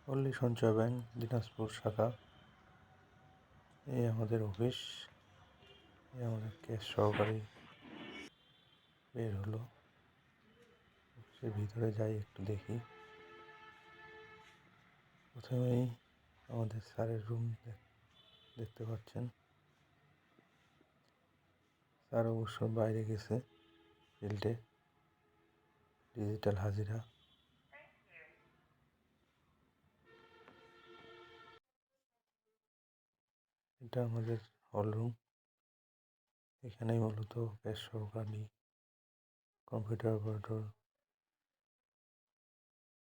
পল্লী সঞ্চয় ব্যাংক দিনাজপুর শাখা। এই আমাদের অফিস। এই আমাদের ক্যাশ সহকারী বের হলো। সে ভিতরে যাই, একটু দেখি। প্রথমেই আমাদের স্যারের রুম দেখতে পাচ্ছেন। স্যার অবশ্য বাইরে গেছে ফিল্ডে, ডিজিটাল হাজিরা। এটা আমাদের হল রুম। এখানেই মূলত ক্যাশ সহকারী, কম্পিউটার অপারেটর,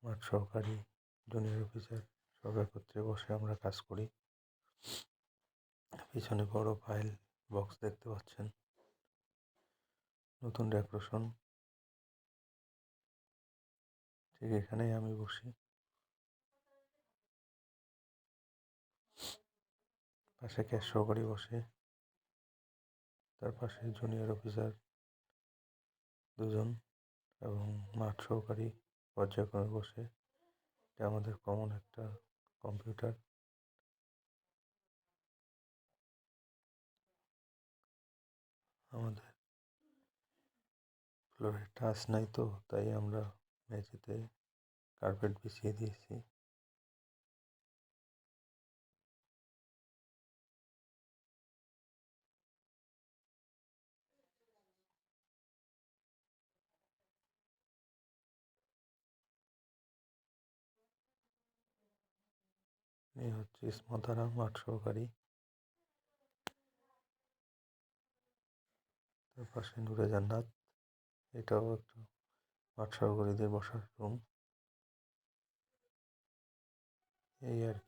মাঠ সহকারী, জুনিয়র অফিসার সব একত্রে বসে আমরা কাজ করি। পিছনে বড় ফাইল বক্স দেখতে পাচ্ছেন, নতুন ডেকোরেশন। ঠিক এখানেই আমি বসি। পাশে ক্যাশ সহকারী বসে, তার পাশে জুনিয়র অফিসার দুজন এবং মাঠ সহকারী পর্যায়ক্রমে বসে। এটা আমাদের কমন একটা কম্পিউটার। আমাদের ফ্লোরে টাচ নাই, তো তাই আমরা মেঝেতে কার্পেট বিছিয়ে দিয়েছি। এই হচ্ছে ইসমতারা, মাঠ সহকারী। তার পাশে নূরে জান্নাত, এটাও একটু মাঠ সহকারীদের বসার রুম। এই আর কি।